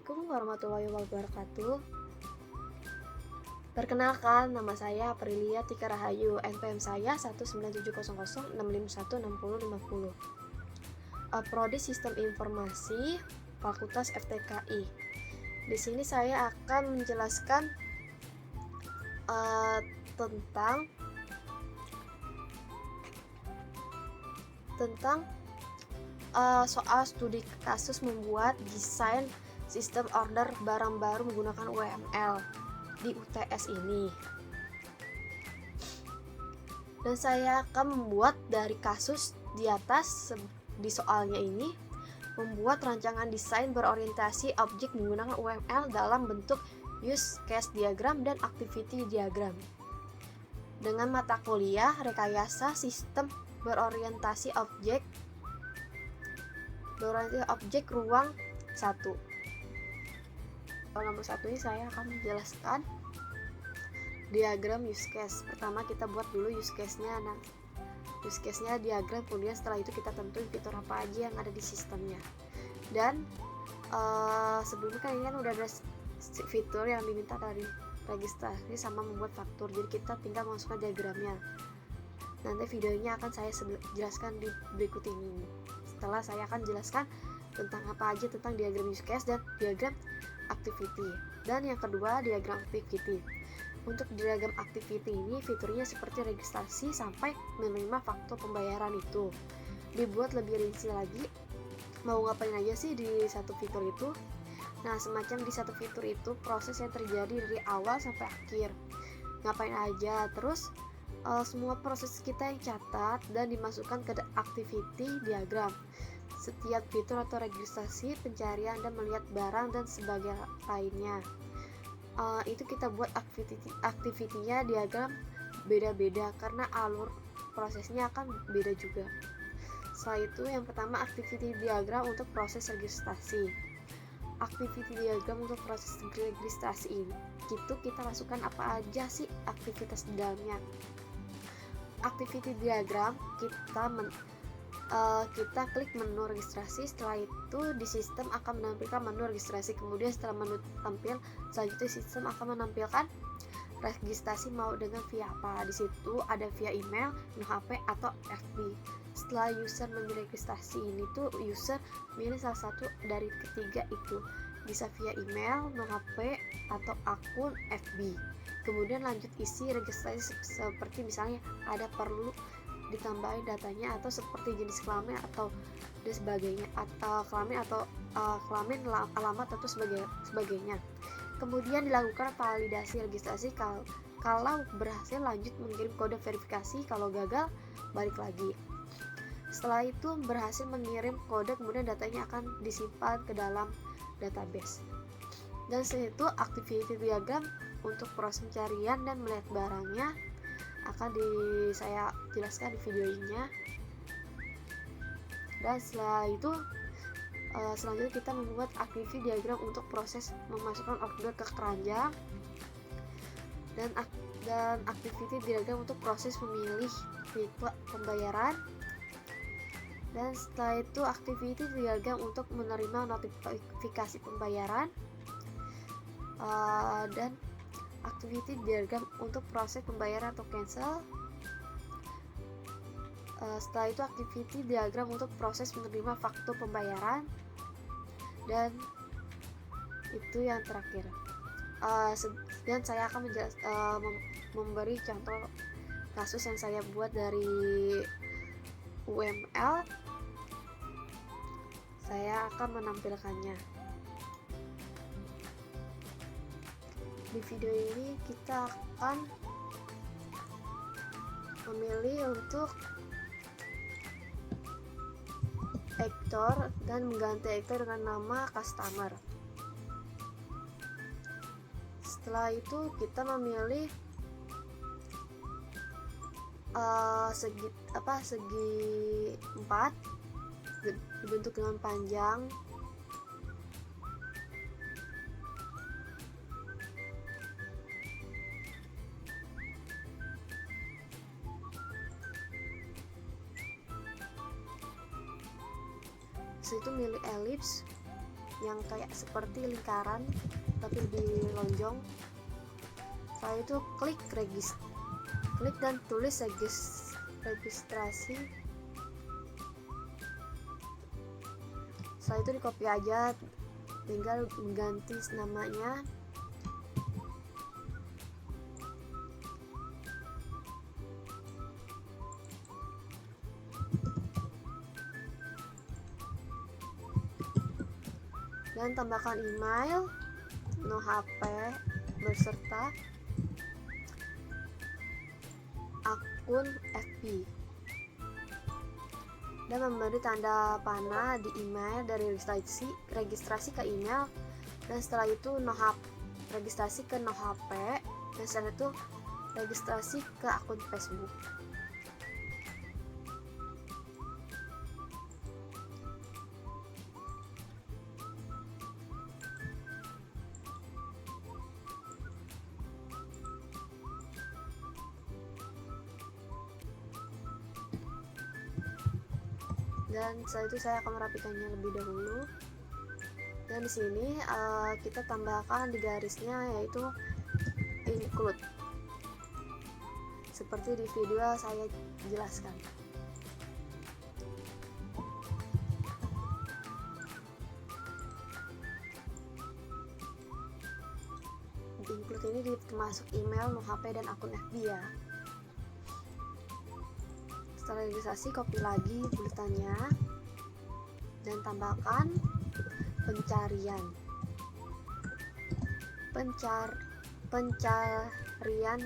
Assalamualaikum warahmatullahi wabarakatuh. Perkenalkan, nama saya Aprilia Tika Rahayu. NPM saya 1970065165050. Prodi Sistem Informasi Fakultas FTKI. Di sini saya akan menjelaskan tentang soal studi kasus membuat desain sistem order barang baru menggunakan UML di UTS ini. Dan saya akan membuat dari kasus di atas di soalnya ini, membuat rancangan desain berorientasi objek menggunakan UML dalam bentuk use case diagram dan activity diagram. Dengan mata kuliah rekayasa sistem berorientasi objek ruang 1. Nomor 1 ini saya akan menjelaskan diagram use case. Pertama kita buat dulu use case-nya. Nah, use case-nya diagram, kemudian setelah itu kita tentuin fitur apa aja yang ada di sistemnya. Dan sebelumnya kan ini kan udah ada fitur yang diminta dari registrasi sama membuat faktur. Jadi kita tinggal masukkan diagramnya. Nanti videonya akan saya jelaskan di berikut ini. Setelah saya akan jelaskan tentang apa aja tentang diagram use case dan diagram activity. Dan yang kedua, diagram activity. Untuk diagram activity ini fiturnya seperti registrasi sampai menerima faktur pembayaran itu. Dibuat lebih rinci lagi, mau ngapain aja sih di satu fitur itu. Nah, semacam di satu fitur itu proses yang terjadi dari awal sampai akhir. Ngapain aja, terus semua proses kita yang catat dan dimasukkan ke activity diagram. Setiap fitur atau registrasi, pencarian dan melihat barang dan sebagainya lainnya. Itu kita buat activity-nya diagram beda-beda karena alur prosesnya akan beda juga. Setelah itu yang pertama activity diagram untuk proses registrasi. Activity diagram untuk proses registrasi ini itu kita masukkan apa aja sih aktivitas di dalamnya. Activity diagram kita klik menu registrasi. Setelah itu di sistem akan menampilkan menu registrasi. Kemudian setelah menu tampil, selanjutnya sistem akan menampilkan registrasi mau dengan via apa. Di situ ada via email, HP atau FB. Setelah user memilih registrasi ini tuh user milih salah satu dari ketiga itu, bisa via email, HP atau akun FB. Kemudian lanjut isi registrasi seperti misalnya ada perlu ditambahin datanya atau seperti jenis kelamin atau dan sebagainya, atau kelamin, alamat atau sebagainya. Kemudian dilakukan validasi registrasi. Kalau berhasil lanjut mengirim kode verifikasi, kalau gagal balik lagi. Setelah itu berhasil mengirim kode, kemudian datanya akan disimpan ke dalam database. Dan setelah itu activity diagram untuk proses pencarian dan melihat barangnya akan saya jelaskan di video ini. Dan setelah itu selanjutnya kita membuat activity diagram untuk proses memasukkan order ke keranjang dan activity diagram untuk proses memilih tipe pembayaran. Dan setelah itu activity diagram untuk menerima notifikasi pembayaran dan activity diagram untuk proses pembayaran atau cancel. Setelah itu activity diagram untuk proses menerima faktur pembayaran. Dan itu yang terakhir. Dan saya akan memberi contoh kasus yang saya buat dari UML. Saya akan menampilkannya. Di video ini kita akan memilih untuk aktor dan mengganti aktor dengan nama customer. Setelah itu kita memilih segi 4 dibentuk dengan panjang. Setelah itu milih elips. yang kayak seperti lingkaran tapi lebih lonjong. Setelah itu klik dan tulis registrasi. Setelah itu di copy aja, tinggal mengganti namanya. Dan tambahkan email, no HP beserta akun FB, dan memberi tanda panah di email dari registrasi ke email. Dan setelah itu registrasi ke no HP, dan setelah itu registrasi ke akun Facebook. Dan setelah itu saya akan merapikannya lebih dahulu. Dan di sini kita tambahkan di garisnya yaitu include, seperti di video saya jelaskan. Include ini termasuk email, no HP, dan akun FB ya. Setelah registrasi, copy lagi buletannya dan tambahkan pencarian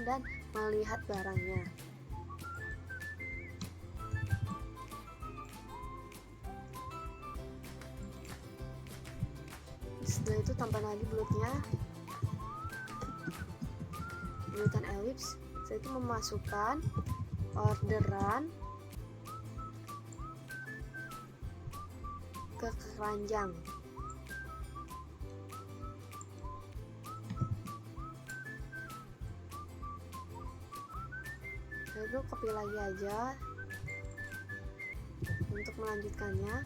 dan melihat barangnya. Setelah itu tambah lagi buletan elips. Setelah itu memasukkan orderan ke keranjang. Lalu copy lagi aja untuk melanjutkannya.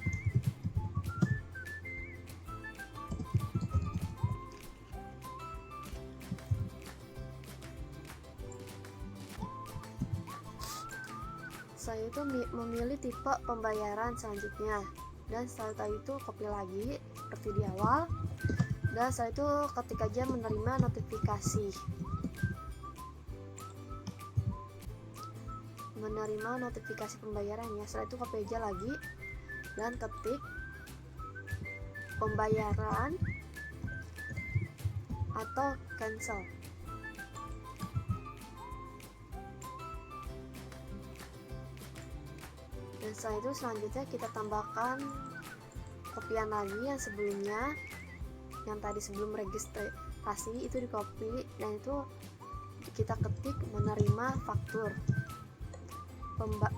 Saya itu memilih tipe pembayaran selanjutnya, dan setelah itu copy lagi seperti di awal, dan setelah itu ketik aja menerima notifikasi pembayarannya. Setelah itu copy aja lagi dan ketik pembayaran atau cancel. Dan setelah itu selanjutnya kita tambahkan kopian lagi yang sebelumnya, yang tadi sebelum registrasi itu di copy, dan itu kita ketik menerima faktur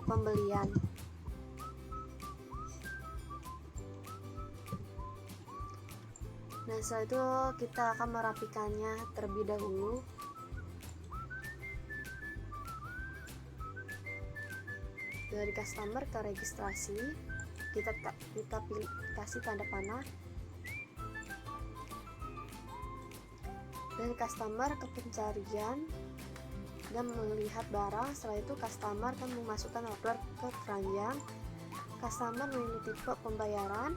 pembelian. Dan setelah itu kita akan merapikannya terlebih dahulu. Dari customer ke registrasi, kita kasih tanda panah. Dari customer ke pencarian dan melihat barang. Setelah itu customer akan memasukkan order ke keranjang. Customer memilih tipe pembayaran.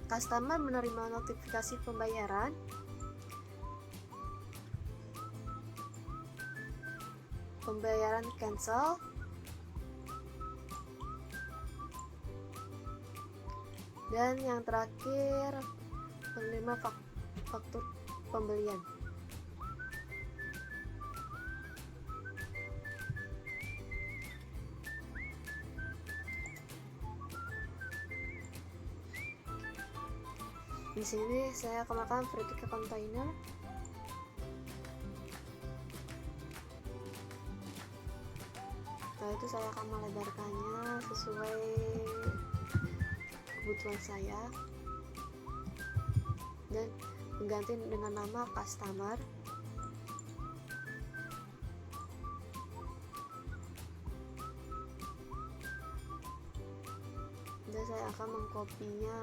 Customer menerima notifikasi pembayaran. Pembayaran cancel. Dan yang terakhir, menerima faktur pembelian. Di sini saya akan melakukan vertical container. Setelah itu saya akan melebarkannya sesuai kebutuhan saya dan mengganti dengan nama customer. Dan saya akan mengkopinya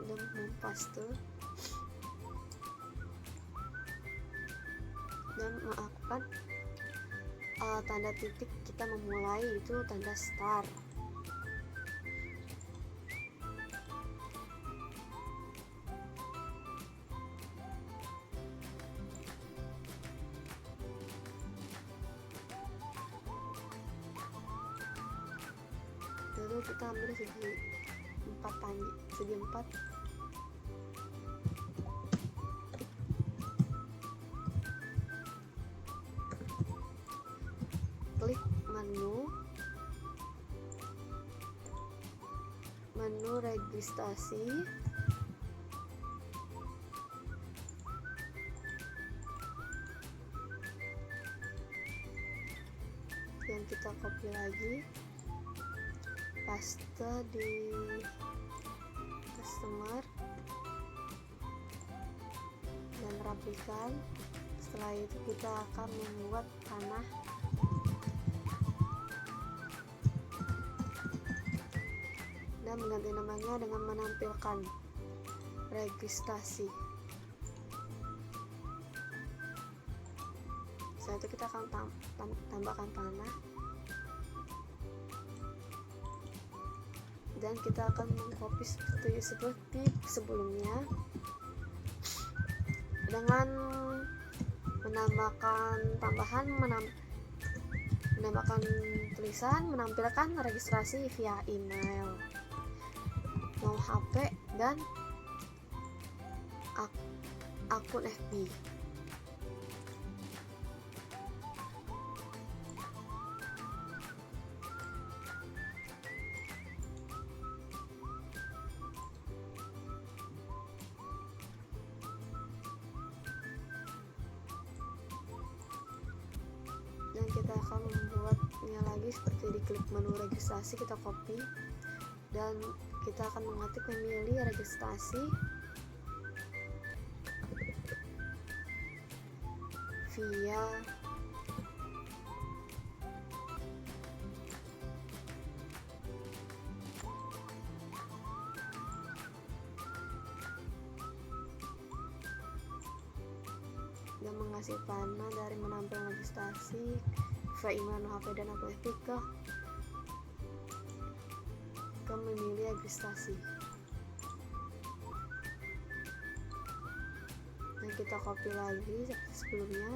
dan mempaste dan melakukan tanda titik kita memulai, itu tanda start. Lalu kita ambil segi 4, klik menu registrasi, dan kita copy lagi, paste di customer dan rapikan. Setelah itu kita akan membuat panah dan mengganti namanya dengan menampilkan registrasi. Setelah itu kita akan tambahkan panah dan kita akan mengcopy seperti sebelumnya dengan menambahkan menambahkan tulisan, menampilkan registrasi via email, nomor HP, dan akun FB. Dan kita akan membuatnya lagi seperti di klik menu registrasi, kita copy dan kita akan mengetik memilih registrasi via dan mengasih panah dari menampilkan registrasi via email, HP, dan akun FB ke memilih registrasi. Dan kita copy lagi seperti sebelumnya.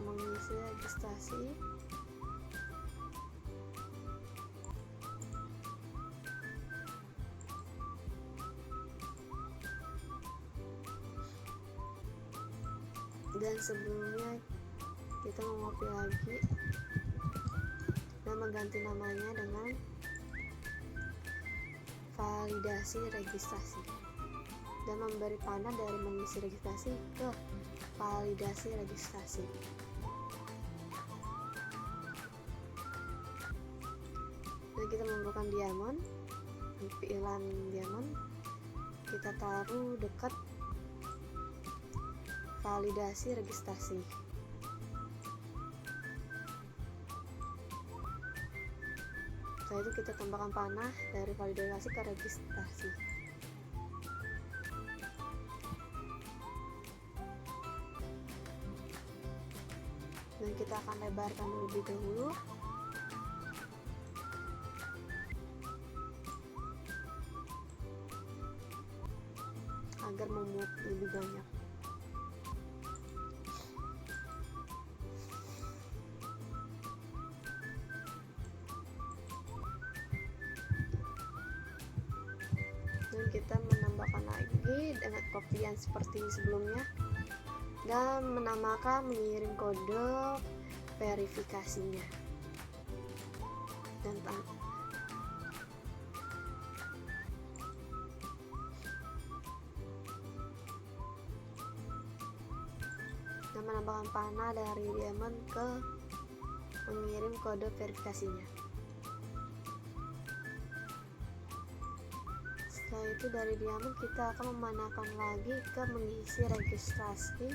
Mengisi registrasi. Dan sebelumnya kita mengcopy lagi dan mengganti namanya dengan validasi registrasi dan memberi panah dari mengisi registrasi ke validasi registrasi. Dan kita membutuhkan diamond, tampilan diamond kita taruh dekat validasi registrasi. Setelah itu kita tambahkan panah dari validasi ke registrasi. Dan kita akan lebarkan lebih dahulu agar memuat lebih banyak. Dan kita menambahkan lagi dengan kopian seperti sebelumnya dan menamakan mengirim kode verifikasinya dan menambahkan panah dari diamond ke mengirim kode verifikasinya. Setelah Setelah itu dari diamond kita akan memanahkan lagi ke mengisi registrasi.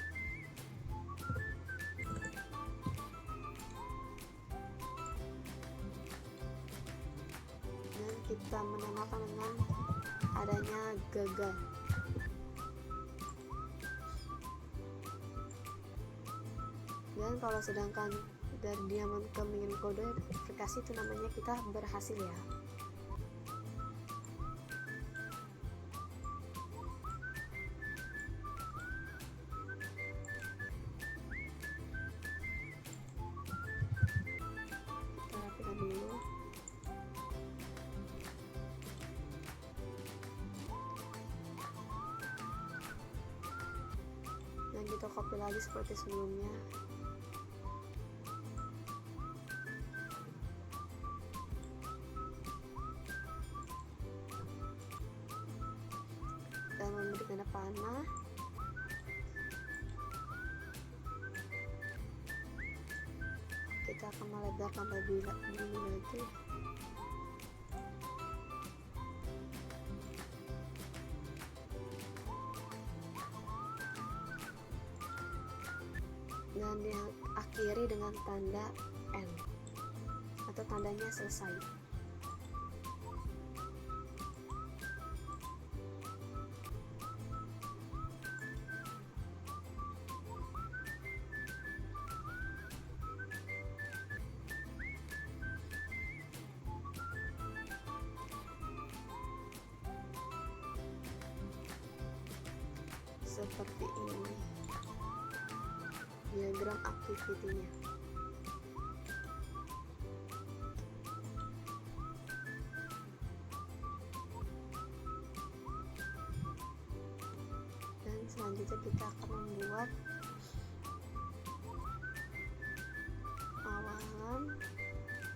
Dan kita menandakan dengan adanya gagal. Dan kalau sedangkan dari diamond ke mengirim kode verifikasi itu namanya kita berhasil ya. Kita rapikan dulu. Dan kita copy lagi seperti sebelumnya. Dan memberi tanda panah. Kita akan melebarkan lebih lagi. Dan diakhiri dengan tanda N atau tandanya selesai. Seperti ini diagram activity-nya. Dan selanjutnya kita akan membuat awalan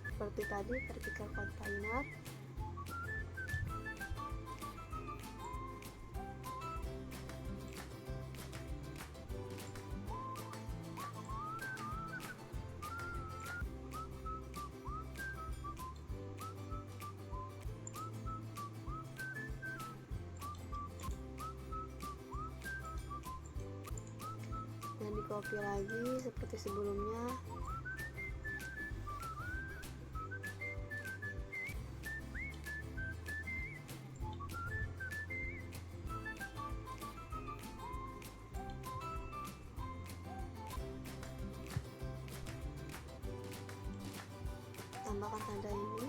seperti tadi, vertical container. Dan di copy lagi seperti sebelumnya. Tambahkan tanda ini,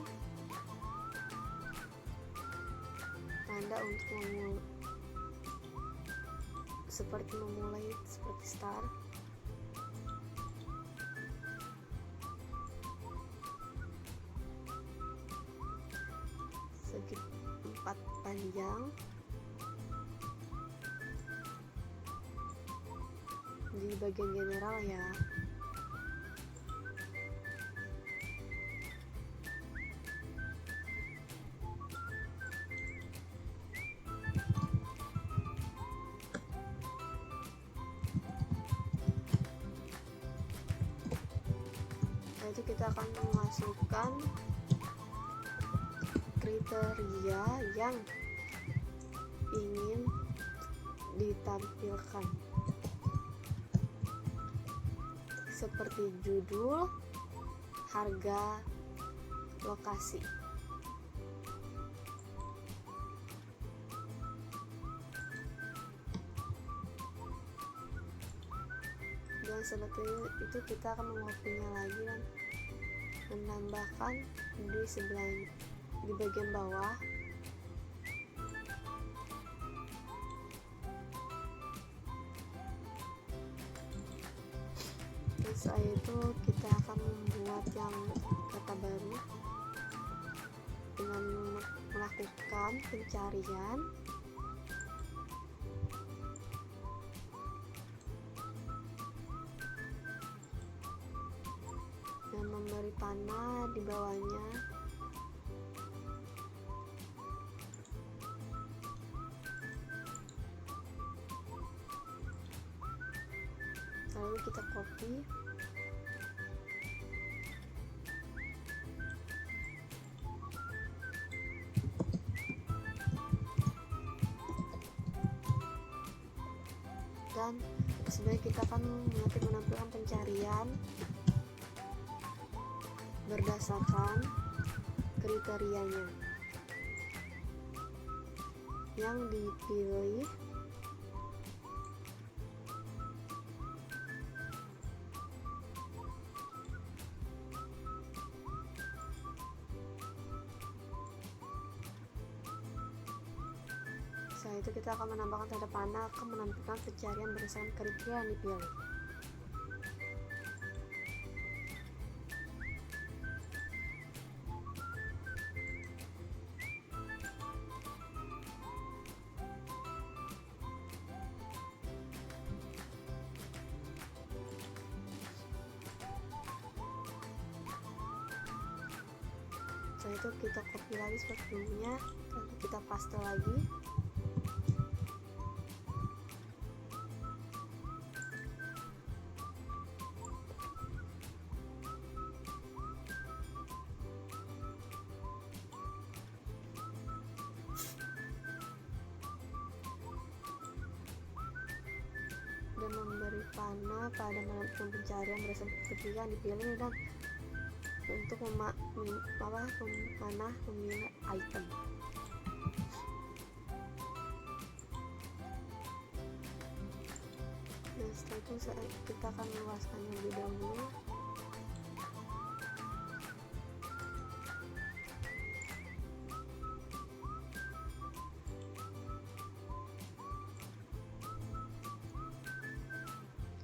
tanda untuk memulai seperti star. Segi 4 panjang di bagian general ya. Itu kita akan memasukkan kriteria yang ingin ditampilkan seperti judul, harga, lokasi. Dan seperti itu kita akan mengopinya lagi dan menambahkan di bagian bawah. Dan setelah itu kita akan membuat yang kata baru dengan melakukan pencarian dan memberi panah di bawahnya. Lalu kita copy. Dan sebenarnya kita akan nanti menampilkan pencarian berdasarkan kriterianya yang dipilih setelah itu kita akan menambahkan tanda panah akan menampilkan pencarian berdasarkan kriteria yang dipilih. Setelah itu kita copy lagi seperti sebelumnya, lalu kita paste lagi. Dan memberi panah pada menampilkan pencarian berdasarkan kriteria yang dipilih dan untuk memanah memilih item. Dan setelah itu kita akan meluaskannya lebih dahulu.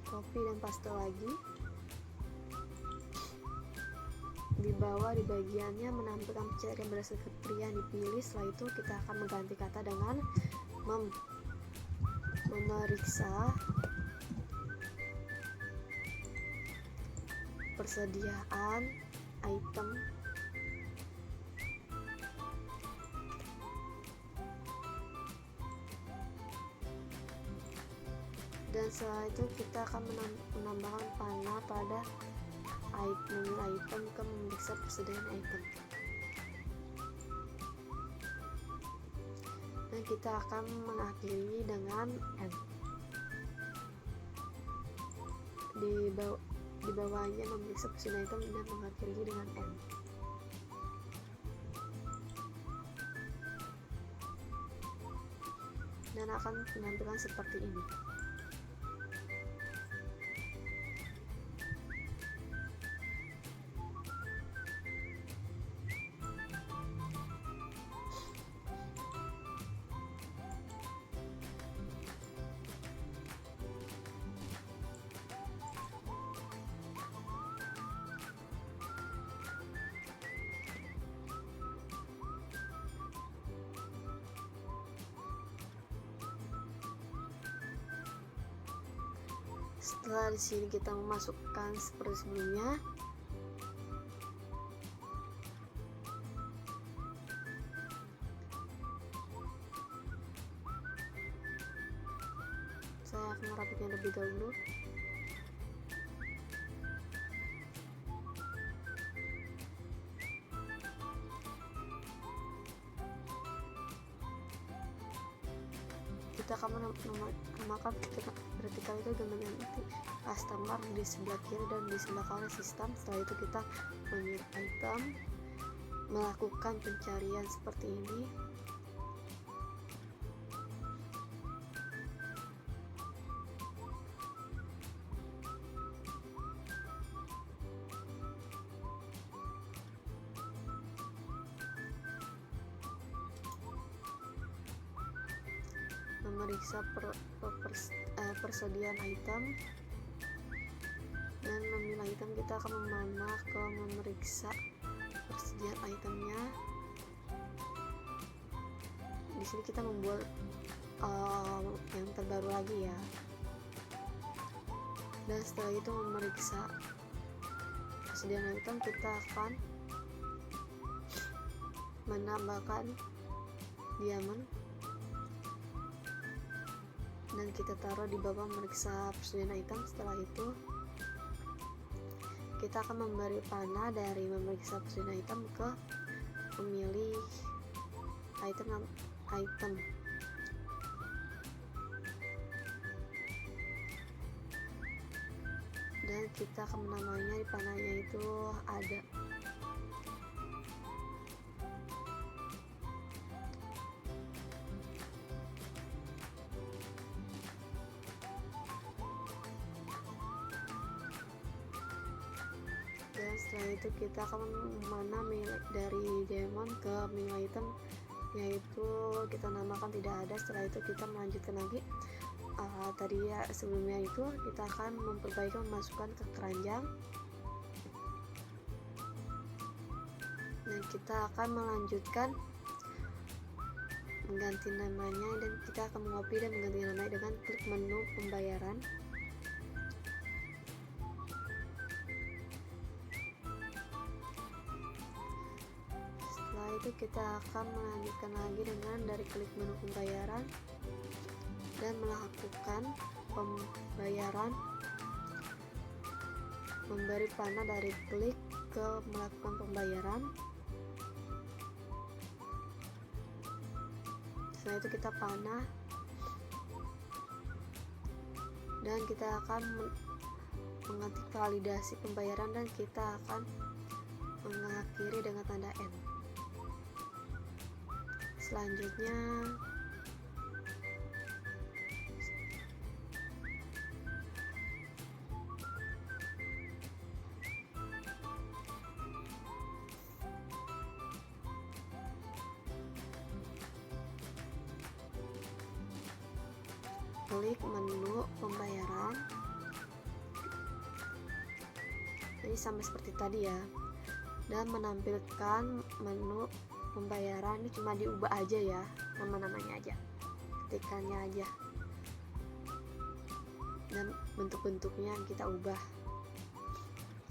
Copy dan paste lagi. Di bawah di bagiannya menampilkan pencarian berdasarkan kriteria yang dipilih. Setelah itu kita akan mengganti kata dengan memeriksa persediaan item dan setelah itu kita akan menambahkan panah pada item ke memeriksa persediaan item. Dan kita akan mengakhiri dengan N. Di bawahnya memeriksa persediaan item dan mengakhiri dengan N. Dan akan menampilkan seperti ini. Setelah di sini kita memasukkan seperti sebelumnya, saya akan merapikan lebih dahulu. Kita akan menamakan vertikal itu dengan customer di sebelah kiri dan di sebelah kanan sistem. Setelah itu kita memilih item, melakukan pencarian seperti ini. Memeriksa persediaan item dan memilih item. Kita akan memanah ke memeriksa persediaan itemnya. Di sini kita membuat yang terbaru lagi ya. Dan setelah itu memeriksa persediaan item, kita akan menambahkan diamond dan kita taruh di bawah memeriksa persediaan item. Setelah itu kita akan memberi panah dari memeriksa persediaan item ke memilih item. dan kita akan menamainya di panahnya itu ada. Dan setelah itu kita akan mana dari demon ke menu item, yaitu kita namakan tidak ada. Setelah itu kita melanjutkan lagi tadi ya, sebelumnya itu kita akan memperbaiki, memasukkan ke keranjang, dan kita akan melanjutkan mengganti namanya, dan kita akan mengopi dan mengganti namanya dengan klik menu pembayaran. Setelah itu kita akan melanjutkan lagi dengan dari klik menu pembayaran dan melakukan pembayaran, memberi panah dari klik ke melakukan pembayaran. Setelah itu kita panah dan kita akan mengetik validasi pembayaran, dan kita akan mengakhiri dengan tanda N. Selanjutnya klik menu pembayaran. Jadi sama seperti tadi ya, dan menampilkan menu pembayaran. Ini cuma diubah aja ya, nama-namanya aja, ketikannya aja, dan bentuk-bentuknya kita ubah.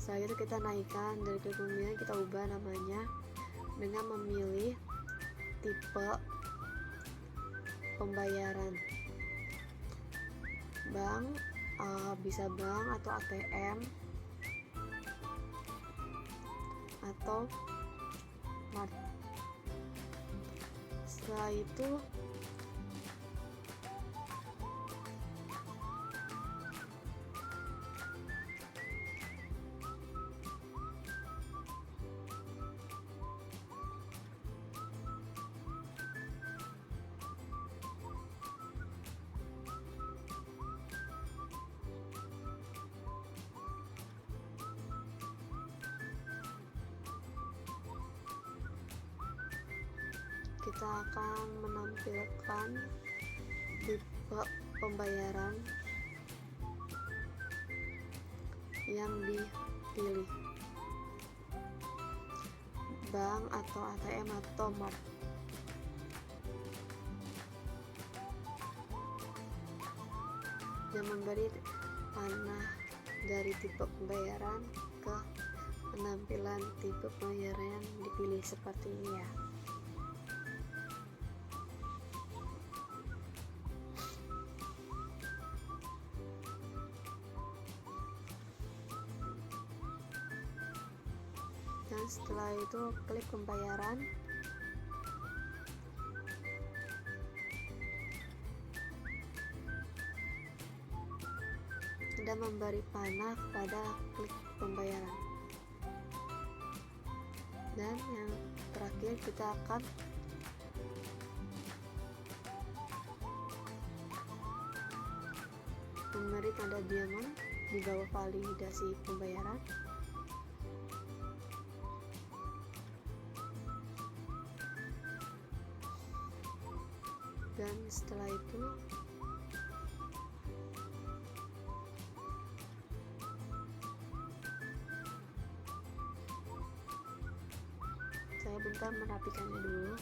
Setelah itu kita naikkan dari klik pembayaran, kita ubah namanya dengan memilih tipe pembayaran, bank, bisa bank atau ATM atau mart. Setelah itu kita akan menampilkan tipe pembayaran yang dipilih, bank atau ATM atau mart. Dan memberi panah dari tipe pembayaran ke penampilan tipe pembayaran yang dipilih seperti ini ya. Dan setelah itu klik pembayaran, dan memberi panah pada klik pembayaran. Dan yang terakhir kita akan memberi tanda diamond di bawah validasi pembayaran. Dan setelah itu saya bentar merapikannya dulu.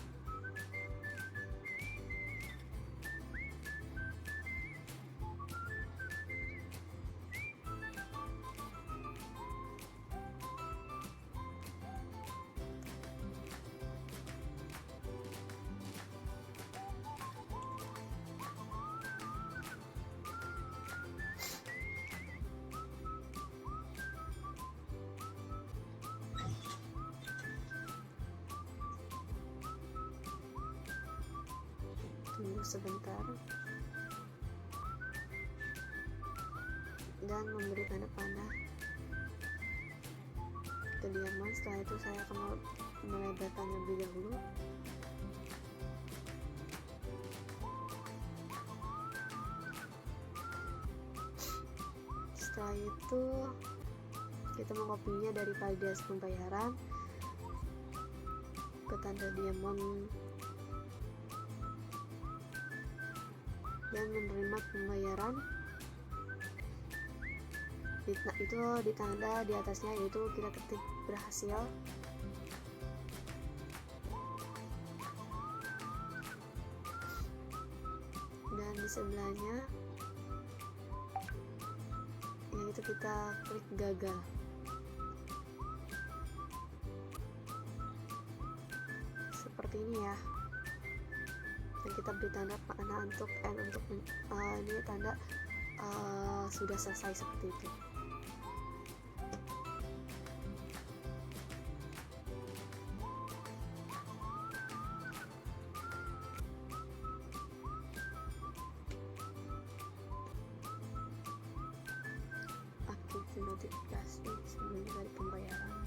Tunggu sebentar, dan memberi tanda panah diamond. Setelah itu saya akan melebarkannya lebih dahulu. Setelah itu kita mengkopinya dari validasi pembayaran ke tanda diamond dan menerima pembayaran. Itu ditanda di atasnya, yaitu kita ketik berhasil. Dan di sebelahnya yaitu kita klik gagal. Seperti ini ya. Dan kita beri tanda panah untuk ini tanda sudah selesai, seperti itu. Aktifkan notifikasi sebelum dari pembayaran.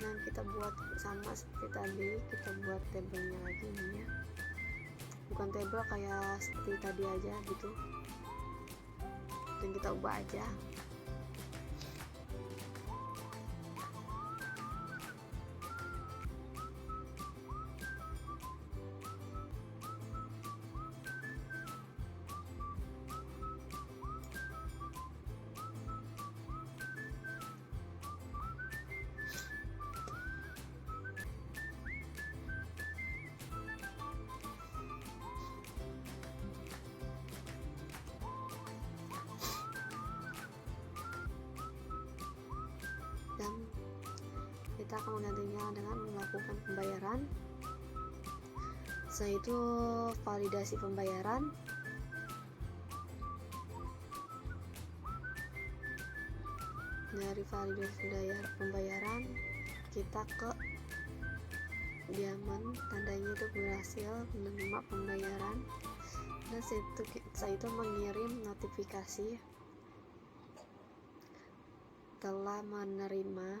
Dan kita buat sama seperti tadi, kita buat tabelnya lagi ini ya, bukan tabel kayak seperti tadi aja gitu, dan kita ubah aja. Dan kita akan menggantinya dengan melakukan pembayaran. Setelah itu validasi pembayaran. Dari validasi pembayaran kita ke diamond, tandanya itu berhasil menerima pembayaran. Dan setelah itu mengirim notifikasi telah menerima,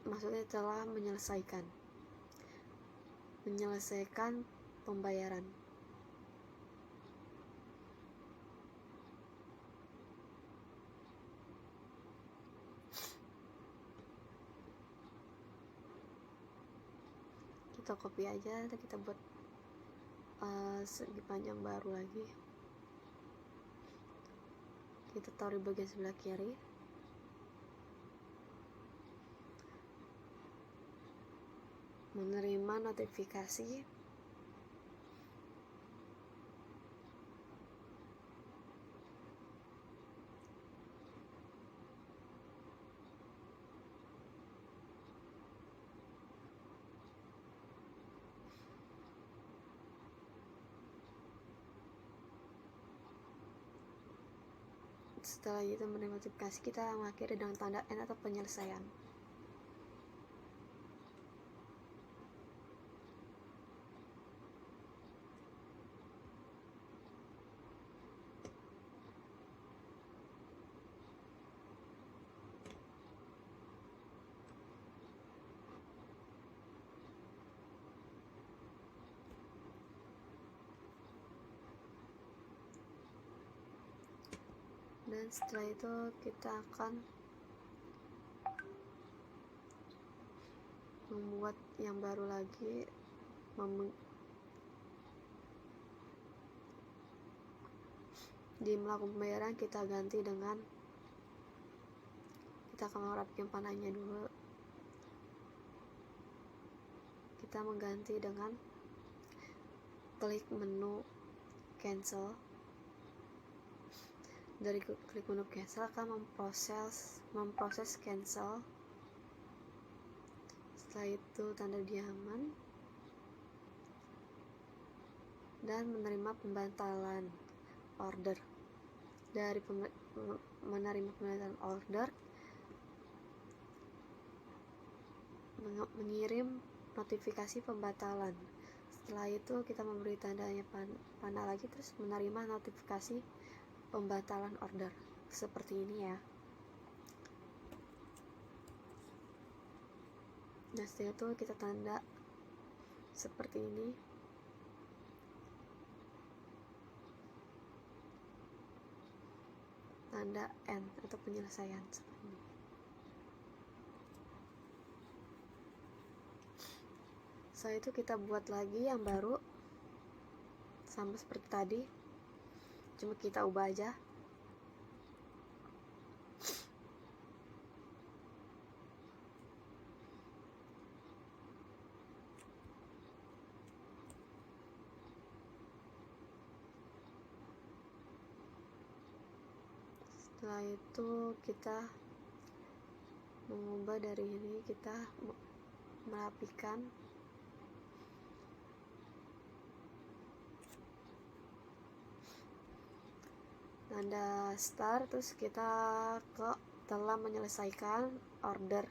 maksudnya telah menyelesaikan pembayaran. Kita copy aja dan kita buat segi panjang baru lagi. Kita taruh di bagian sebelah kiri. Menerima notifikasi. Setelah itu menerima notifikasi, kita mengakhiri dengan tanda N atau penyelesaian. Dan setelah itu kita akan membuat yang baru lagi, di melakukan pembayaran kita ganti dengan, kita akan merapikan panahnya dulu. Kita mengganti dengan klik menu cancel. Dari klik menu cancel akan memproses cancel. Setelah itu tanda diamond dan menerima pembatalan order. Dari menerima pembatalan order, mengirim notifikasi pembatalan. Setelah itu kita memberi tandanya panah lagi, terus menerima notifikasi pembatalan order seperti ini ya. Nah setelah itu kita tanda seperti ini, tanda end atau penyelesaian seperti ini. Setelah itu kita buat lagi yang baru sama seperti tadi, cuma kita ubah aja. Setelah itu kita mengubah dari ini, kita merapikan tanda start, terus kita ke telah menyelesaikan order,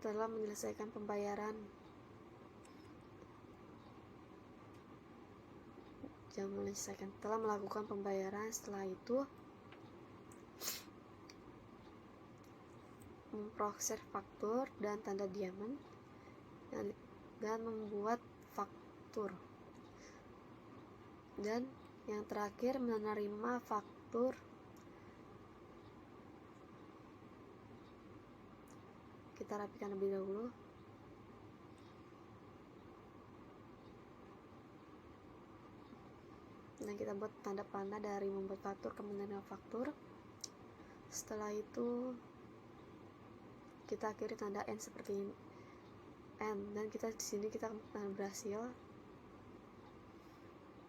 telah menyelesaikan pembayaran. Telah melakukan pembayaran. Setelah itu memproses faktur dan tanda diamond dan membuat faktur, dan yang terakhir menerima faktur. Kita rapikan lebih dahulu. Dan kita buat tanda panah dari membuat faktur ke menerima faktur. Setelah itu kita akhiri tanda N seperti ini, N, dan kita di sini kita berhasil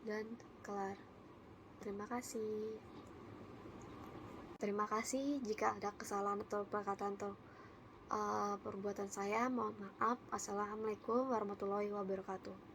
dan kelar. Terima kasih. Terima kasih jika ada kesalahan atau perkataan atau perbuatan saya, mohon maaf. Assalamualaikum warahmatullahi wabarakatuh.